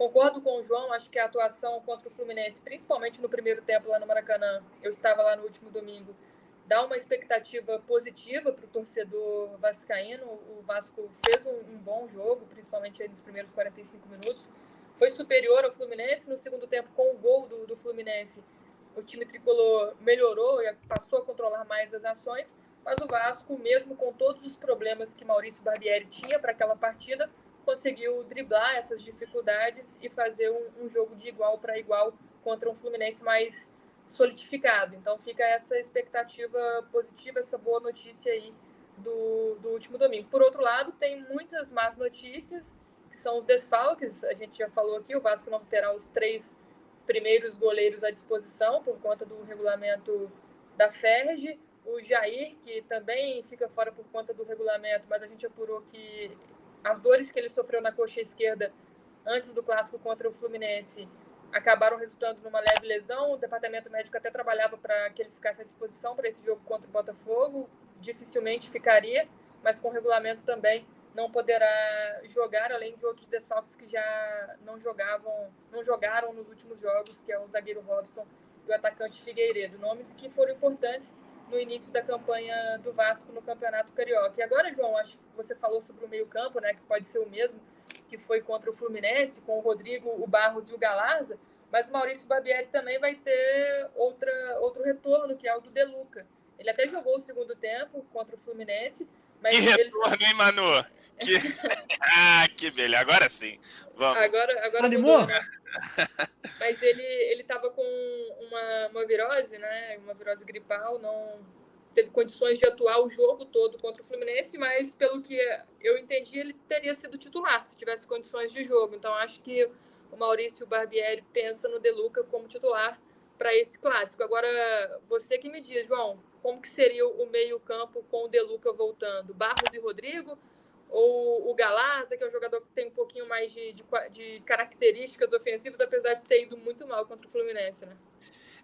Concordo com o João, acho que a atuação contra o Fluminense, principalmente no primeiro tempo lá no Maracanã, eu estava lá no último domingo, dá uma expectativa positiva para o torcedor vascaíno. O Vasco fez um bom jogo, principalmente aí nos primeiros 45 minutos. Foi superior ao Fluminense. No segundo tempo, com o gol do Fluminense, o time tricolor melhorou e passou a controlar mais as ações. Mas o Vasco, mesmo com todos os problemas que Maurício Barbieri tinha para aquela partida, conseguiu driblar essas dificuldades e fazer um jogo de igual para igual contra um Fluminense mais solidificado. Então fica essa expectativa positiva, essa boa notícia aí do último domingo. Por outro lado, tem muitas más notícias, que são os desfalques. A gente já falou aqui, o Vasco não terá os 3 primeiros goleiros à disposição por conta do regulamento da Ferg. O Jair, que também fica fora por conta do regulamento, mas a gente apurou que as dores que ele sofreu na coxa esquerda antes do clássico contra o Fluminense acabaram resultando numa leve lesão. O departamento médico até trabalhava para que ele ficasse à disposição para esse jogo contra o Botafogo. Dificilmente ficaria, mas com o regulamento também não poderá jogar, além de outros desfalques que já não jogaram nos últimos jogos, que é o zagueiro Robson e o atacante Figueiredo. Nomes que foram importantes no início da campanha do Vasco no Campeonato Carioca. E agora, João, acho que você falou sobre o meio-campo, né, que pode ser o mesmo que foi contra o Fluminense, com o Rodrigo, o Barros e o Galarza, mas o Maurício Barbieri também vai ter outro retorno, que é o do De Luca. Ele até jogou o segundo tempo contra o Fluminense, mas que retorno, hein, Manu? Que beleza, agora sim. Vamos. Agora animou? Mudou, né? Mas ele estava com uma virose, né? Uma virose gripal, não teve condições de atuar o jogo todo contra o Fluminense, mas pelo que eu entendi, ele teria sido titular se tivesse condições de jogo. Então acho que o Maurício Barbieri pensa no De Luca como titular para esse clássico. Agora, você que me diz, João, como que seria o meio-campo com o De Luca voltando? Barros e Rodrigo? Ou o Galarza, que é um jogador que tem um pouquinho mais de características ofensivas, apesar de ter ido muito mal contra o Fluminense, né?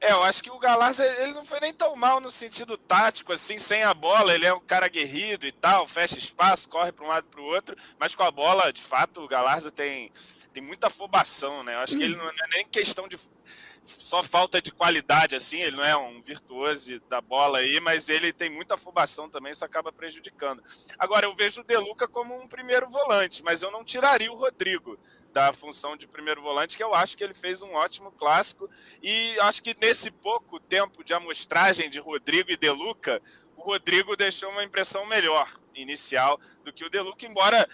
Eu acho que o Galarza, ele não foi nem tão mal no sentido tático, assim, sem a bola, ele é um cara aguerrido e tal, fecha espaço, corre para um lado e para o outro, mas com a bola, de fato, o Galarza tem muita afobação, né? Eu acho que ele não é nem questão de só falta de qualidade, assim, ele não é um virtuoso da bola aí, mas ele tem muita afobação também, isso acaba prejudicando. Agora, eu vejo o De Luca como um primeiro volante, mas eu não tiraria o Rodrigo da função de primeiro volante, que eu acho que ele fez um ótimo clássico, e acho que nesse pouco tempo de amostragem de Rodrigo e De Luca, o Rodrigo deixou uma impressão melhor inicial do que o De Luca, embora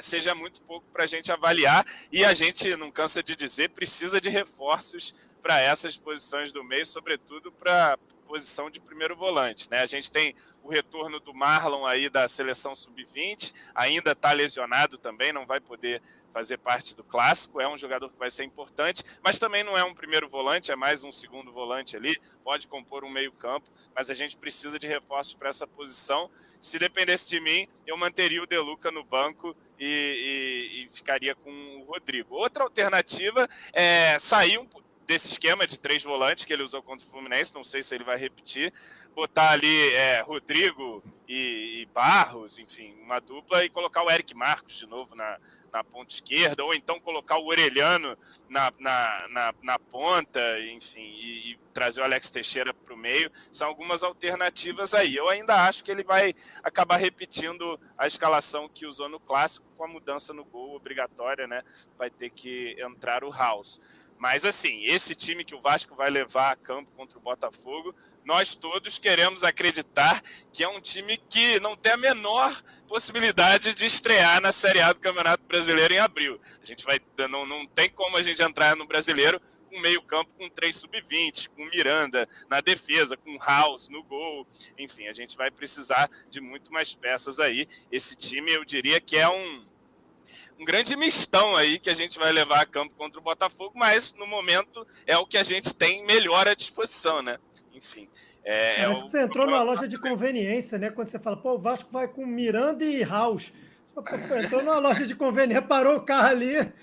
seja muito pouco para a gente avaliar, e a gente, não cansa de dizer, precisa de reforços para essas posições do meio, sobretudo para a posição de primeiro volante, né? A gente tem o retorno do Marlon aí da seleção sub-20, ainda está lesionado também, não vai poder fazer parte do clássico, é um jogador que vai ser importante, mas também não é um primeiro volante, é mais um segundo volante ali, pode compor um meio campo, mas a gente precisa de reforços para essa posição. Se dependesse de mim, eu manteria o De Luca no banco e ficaria com o Rodrigo. Outra alternativa é sair desse esquema de 3 volantes que ele usou contra o Fluminense, não sei se ele vai repetir, botar ali Rodrigo e Barros, enfim, uma dupla, e colocar o Eric Marcos de novo na ponta esquerda, ou então colocar o Orelhano na ponta, enfim, e trazer o Alex Teixeira para o meio. São algumas alternativas aí. Eu ainda acho que ele vai acabar repetindo a escalação que usou no Clássico, com a mudança no gol obrigatória, né? Vai ter que entrar o House. Mas, assim, esse time que o Vasco vai levar a campo contra o Botafogo, nós todos queremos acreditar que é um time que não tem a menor possibilidade de estrear na Série A do Campeonato Brasileiro em abril. A gente não tem como a gente entrar no Brasileiro com meio campo com 3 sub-20, com Miranda na defesa, com House no gol. Enfim, a gente vai precisar de muito mais peças aí. Esse time, eu diria que é um grande mistão aí que a gente vai levar a campo contra o Botafogo, mas no momento é o que a gente tem melhor à disposição, né? Enfim. Parece que você entrou numa loja de conveniência, né? Quando você fala, o Vasco vai com Miranda e House. Entrou numa loja de conveniência, parou o carro ali,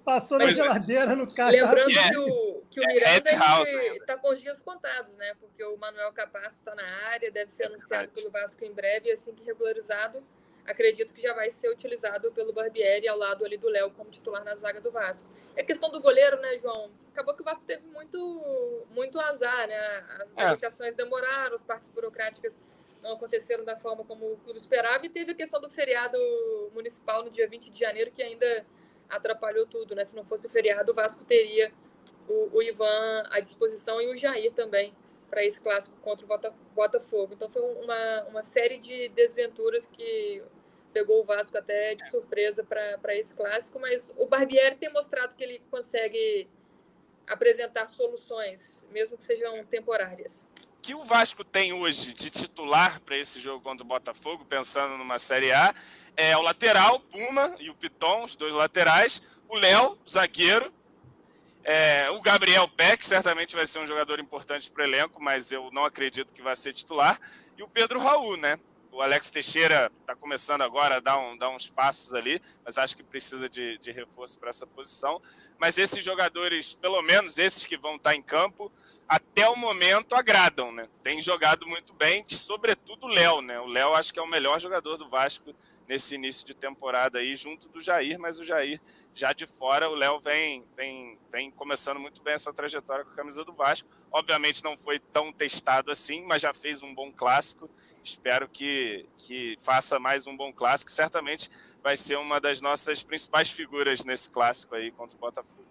passou na geladeira, no caixa. Lembrando que o Miranda está com os dias contados, né? Porque o Manuel Capasso está na área, deve ser anunciado pelo Vasco em breve, e assim que regularizado, acredito que já vai ser utilizado pelo Barbieri ao lado ali do Léo como titular na zaga do Vasco. É questão do goleiro, né, João? Acabou que o Vasco teve muito azar, né? As negociações demoraram, as partes burocráticas não aconteceram da forma como o clube esperava, e teve a questão do feriado municipal no dia 20 de janeiro, que ainda atrapalhou tudo, né? Se não fosse o feriado, o Vasco teria o Ivan à disposição e o Jair também para esse clássico contra o Botafogo. Então foi uma série de desventuras que pegou o Vasco até de surpresa para esse clássico, mas o Barbieri tem mostrado que ele consegue apresentar soluções, mesmo que sejam temporárias. O que o Vasco tem hoje de titular para esse jogo contra o Botafogo, pensando numa Série A, é o lateral, Puma e o Piton, os dois laterais, o Léo, zagueiro, o Gabriel Peck, certamente vai ser um jogador importante para o elenco, mas eu não acredito que vai ser titular, e o Pedro Raul, né? O Alex Teixeira está começando agora a dar uns passos ali, mas acho que precisa de reforço para essa posição. Mas esses jogadores, pelo menos esses que vão estar em campo, até o momento agradam, né? Tem jogado muito bem, sobretudo o Léo, né? O Léo acho que é o melhor jogador do Vasco nesse início de temporada aí, junto do Jair, mas o Jair já de fora, o Léo vem começando muito bem essa trajetória com a camisa do Vasco. Obviamente não foi tão testado assim, mas já fez um bom clássico. Espero que faça mais um bom clássico. Certamente vai ser uma das nossas principais figuras nesse clássico aí contra o Botafogo.